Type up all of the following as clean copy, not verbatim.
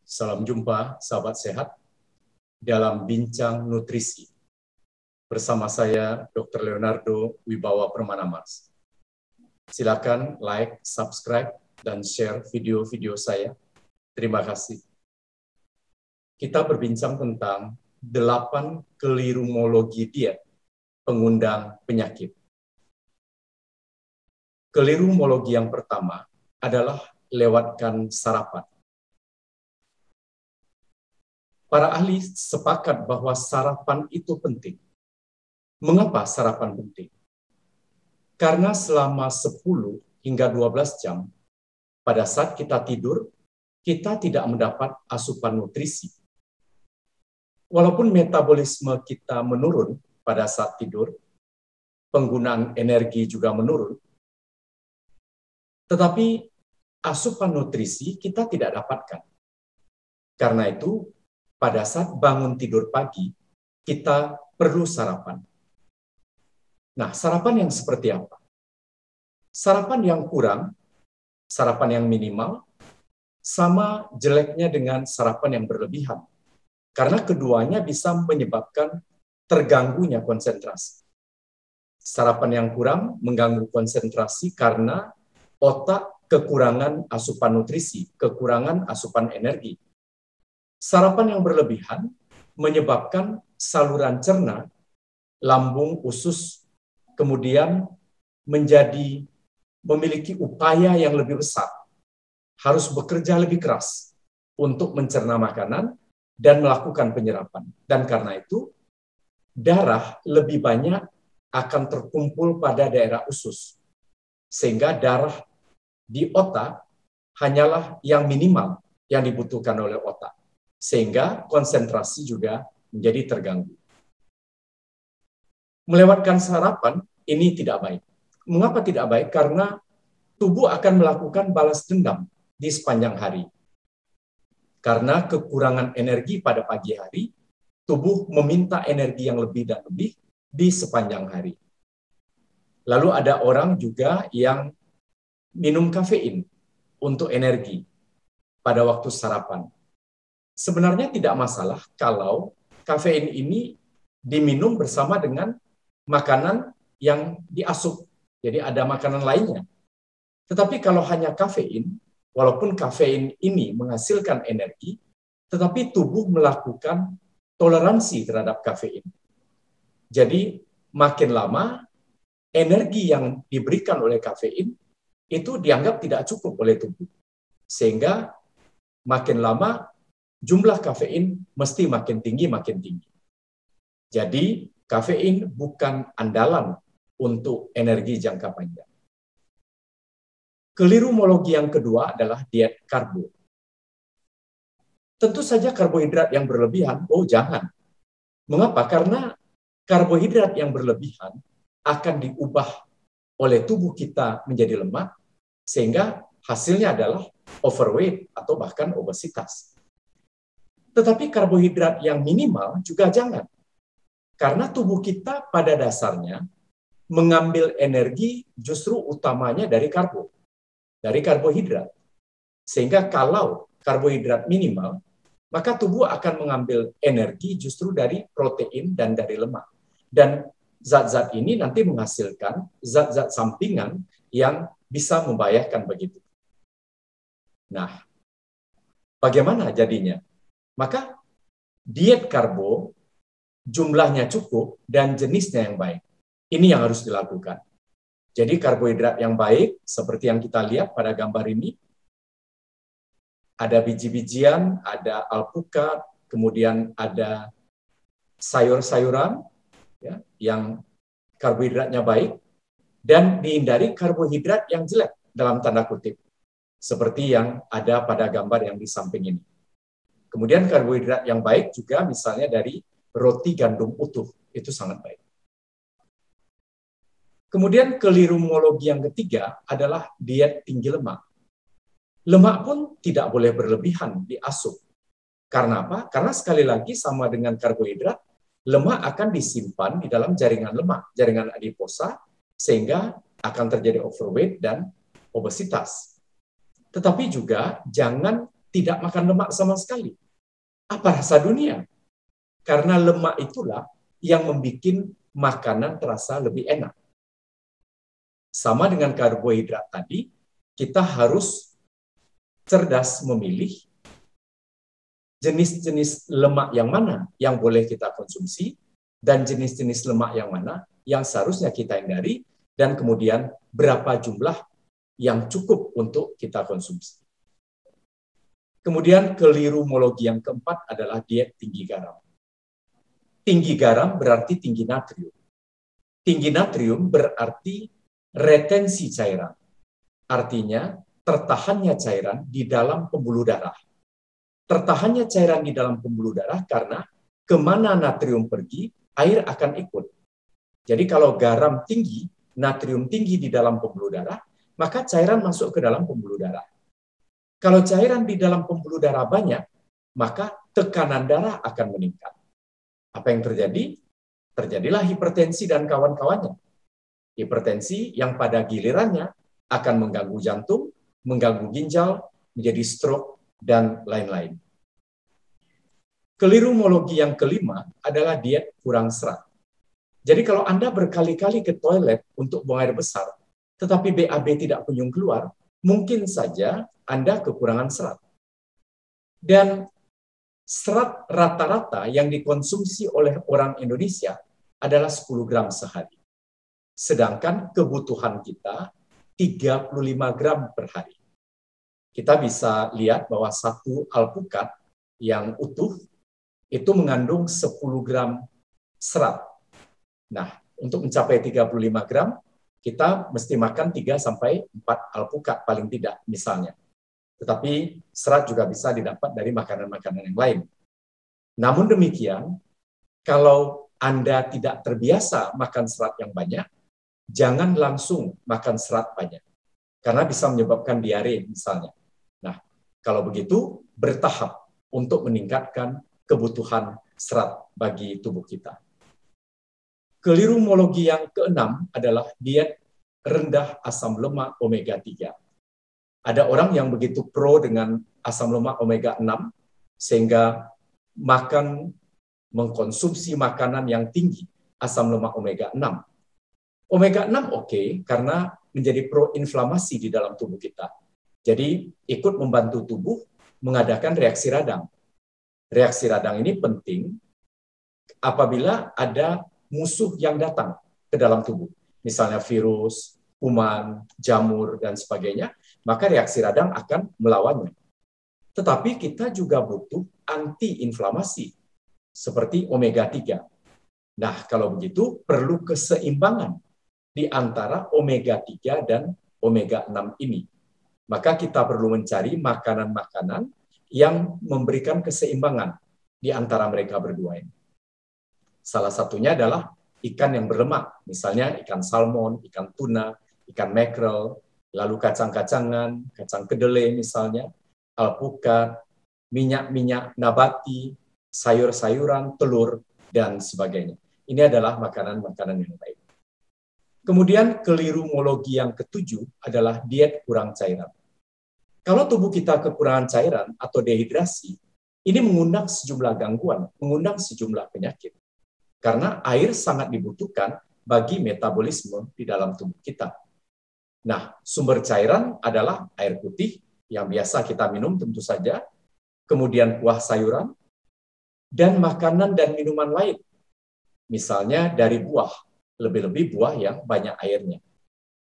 Salam jumpa, sahabat sehat, dalam Bincang Nutrisi. Bersama saya, Dr. Leonardo Wibawa Permana-Mas. Silakan like, subscribe, dan share video-video saya. Terima kasih. Kita berbincang tentang 8 kelirumologi diet pengundang penyakit. Kelirumologi yang pertama adalah lewatkan sarapan. Para ahli sepakat bahwa sarapan itu penting. Mengapa sarapan penting? Karena selama 10 hingga 12 jam, pada saat kita tidur, kita tidak mendapat asupan nutrisi. Walaupun metabolisme kita menurun pada saat tidur, penggunaan energi juga menurun, tetapi asupan nutrisi kita tidak dapatkan. Karena itu, pada saat bangun tidur pagi, kita perlu sarapan. Nah, sarapan yang seperti apa? Sarapan yang kurang, sarapan yang minimal, sama jeleknya dengan sarapan yang berlebihan. Karena keduanya bisa menyebabkan terganggunya konsentrasi. Sarapan yang kurang mengganggu konsentrasi karena otak kekurangan asupan nutrisi, kekurangan asupan energi. Sarapan yang berlebihan menyebabkan saluran cerna, lambung, usus, kemudian memiliki upaya yang lebih besar, harus bekerja lebih keras untuk mencerna makanan dan melakukan penyerapan. Dan karena itu, darah lebih banyak akan terkumpul pada daerah usus, sehingga darah di otak hanyalah yang minimal yang dibutuhkan oleh otak. Sehingga konsentrasi juga menjadi terganggu. Melewatkan sarapan ini tidak baik. Mengapa tidak baik? Karena tubuh akan melakukan balas dendam di sepanjang hari. Karena kekurangan energi pada pagi hari, tubuh meminta energi yang lebih dan lebih di sepanjang hari. Lalu ada orang juga yang minum kafein untuk energi pada waktu sarapan. Sebenarnya tidak masalah kalau kafein ini diminum bersama dengan makanan yang diasup. Jadi ada makanan lainnya. Tetapi kalau hanya kafein, walaupun kafein ini menghasilkan energi, tetapi tubuh melakukan toleransi terhadap kafein. Jadi makin lama, energi yang diberikan oleh kafein itu dianggap tidak cukup oleh tubuh. Sehingga makin lama, jumlah kafein mesti makin tinggi. Jadi, kafein bukan andalan untuk energi jangka panjang. Kelirumologi yang kedua adalah diet karbo. Tentu saja karbohidrat yang berlebihan, jangan. Mengapa? Karena karbohidrat yang berlebihan akan diubah oleh tubuh kita menjadi lemak, sehingga hasilnya adalah overweight atau bahkan obesitas. Tetapi karbohidrat yang minimal juga jangan. Karena tubuh kita pada dasarnya mengambil energi justru utamanya dari karbohidrat. Sehingga kalau karbohidrat minimal, maka tubuh akan mengambil energi justru dari protein dan dari lemak. Dan zat-zat ini nanti menghasilkan zat-zat sampingan yang bisa membahayakan begitu. Nah, bagaimana jadinya? Maka diet karbo jumlahnya cukup dan jenisnya yang baik. Ini yang harus dilakukan. Jadi karbohidrat yang baik seperti yang kita lihat pada gambar ini, ada biji-bijian, ada alpukat, kemudian ada sayur-sayuran ya, yang karbohidratnya baik, dan dihindari karbohidrat yang jelek dalam tanda kutip, seperti yang ada pada gambar yang di samping ini. Kemudian karbohidrat yang baik juga misalnya dari roti gandum utuh, itu sangat baik. Kemudian kelirumologi yang ketiga adalah diet tinggi lemak. Lemak pun tidak boleh berlebihan diasup. Karena apa? Karena sekali lagi sama dengan karbohidrat, lemak akan disimpan di dalam jaringan lemak, jaringan adiposa, sehingga akan terjadi overweight dan obesitas. Tetapi juga jangan tidak makan lemak sama sekali. Apa rasa dunia? Karena lemak itulah yang membuat makanan terasa lebih enak. Sama dengan karbohidrat tadi, kita harus cerdas memilih jenis-jenis lemak yang mana yang boleh kita konsumsi dan jenis-jenis lemak yang mana yang seharusnya kita hindari, dan kemudian berapa jumlah yang cukup untuk kita konsumsi. Kemudian kelirumologi yang keempat adalah diet tinggi garam. Tinggi garam berarti tinggi natrium. Tinggi natrium berarti retensi cairan. Artinya tertahannya cairan di dalam pembuluh darah. Tertahannya cairan di dalam pembuluh darah karena kemana natrium pergi, air akan ikut. Jadi kalau garam tinggi, natrium tinggi di dalam pembuluh darah, maka cairan masuk ke dalam pembuluh darah. Kalau cairan di dalam pembuluh darah banyak, maka tekanan darah akan meningkat. Apa yang terjadi? Terjadilah hipertensi dan kawan-kawannya. Hipertensi yang pada gilirannya akan mengganggu jantung, mengganggu ginjal, menjadi stroke, dan lain-lain. Kelirumologi yang kelima adalah diet kurang serat. Jadi kalau Anda berkali-kali ke toilet untuk buang air besar, tetapi BAB tidak kunjung keluar, mungkin saja Anda kekurangan serat. Dan serat rata-rata yang dikonsumsi oleh orang Indonesia adalah 10 gram sehari. Sedangkan kebutuhan kita 35 gram per hari. Kita bisa lihat bahwa satu alpukat yang utuh itu mengandung 10 gram serat. Nah, untuk mencapai 35 gram, kita mesti makan 3-4 alpukat paling tidak misalnya. Tetapi serat juga bisa didapat dari makanan-makanan yang lain. Namun demikian, kalau Anda tidak terbiasa makan serat yang banyak, jangan langsung makan serat banyak. Karena bisa menyebabkan diare misalnya. Nah, kalau begitu, bertahap untuk meningkatkan kebutuhan serat bagi tubuh kita. Kelirumologi yang keenam adalah diet rendah asam lemak omega 3. Ada orang yang begitu pro dengan asam lemak omega 6 sehingga mengkonsumsi makanan yang tinggi asam lemak omega 6. Omega 6 oke, karena menjadi proinflamasi di dalam tubuh kita. Jadi ikut membantu tubuh mengadakan reaksi radang. Reaksi radang ini penting apabila ada musuh yang datang ke dalam tubuh. Misalnya virus, kuman, jamur, dan sebagainya, maka reaksi radang akan melawannya. Tetapi kita juga butuh anti-inflamasi, seperti omega 3. Nah, kalau begitu perlu keseimbangan di antara omega 3 dan omega 6 ini. Maka kita perlu mencari makanan-makanan yang memberikan keseimbangan di antara mereka berdua ini. Salah satunya adalah ikan yang berlemak, misalnya ikan salmon, ikan tuna, ikan mackerel, lalu kacang-kacangan, kacang kedelai misalnya, alpukat, minyak-minyak nabati, sayur-sayuran, telur, dan sebagainya. Ini adalah makanan-makanan yang baik. Kemudian kelirumologi yang ketujuh adalah diet kurang cairan. Kalau tubuh kita kekurangan cairan atau dehidrasi, ini mengundang sejumlah gangguan, mengundang sejumlah penyakit. Karena air sangat dibutuhkan bagi metabolisme di dalam tubuh kita. Nah, sumber cairan adalah air putih yang biasa kita minum tentu saja, kemudian buah sayuran, dan makanan dan minuman lain. Misalnya dari buah, lebih-lebih buah yang banyak airnya.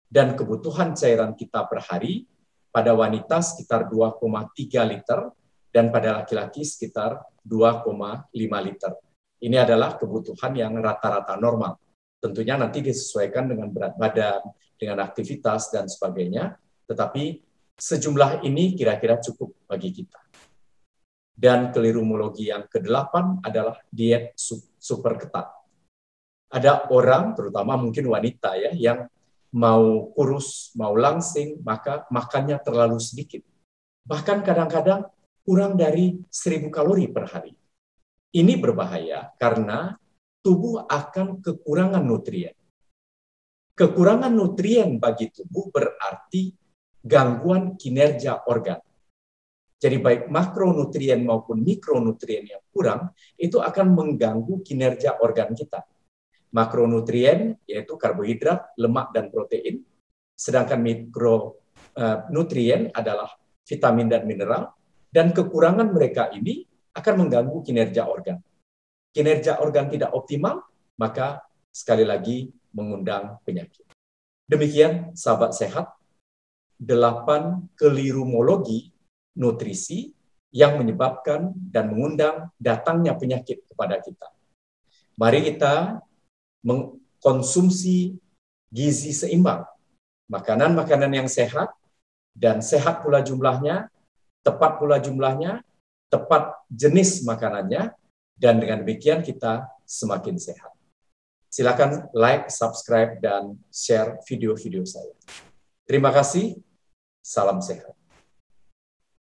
Dan kebutuhan cairan kita per hari pada wanita sekitar 2,3 liter dan pada laki-laki sekitar 2,5 liter. Ini adalah kebutuhan yang rata-rata normal. Tentunya nanti disesuaikan dengan berat badan, dengan aktivitas, dan sebagainya. Tetapi sejumlah ini kira-kira cukup bagi kita. Dan kelirumologi yang ke-8 adalah diet super ketat. Ada orang, terutama mungkin wanita ya, yang mau kurus, mau langsing, maka makannya terlalu sedikit. Bahkan kadang-kadang kurang dari 1.000 kalori per hari. Ini berbahaya karena tubuh akan kekurangan nutrien. Kekurangan nutrien bagi tubuh berarti gangguan kinerja organ. Jadi baik makronutrien maupun mikronutrien yang kurang itu akan mengganggu kinerja organ kita. Makronutrien yaitu karbohidrat, lemak, dan protein, sedangkan mikronutrien adalah vitamin dan mineral, dan kekurangan mereka ini akan mengganggu kinerja organ. Kinerja organ tidak optimal, maka sekali lagi mengundang penyakit. Demikian sahabat sehat, 8 kelirumologi nutrisi yang menyebabkan dan mengundang datangnya penyakit kepada kita. Mari kita mengkonsumsi gizi seimbang, makanan-makanan yang sehat, dan sehat pula jumlahnya, tepat pula jumlahnya, tepat jenis makanannya, dan dengan demikian kita semakin sehat. Silakan like, subscribe, dan share video-video saya. Terima kasih, salam sehat.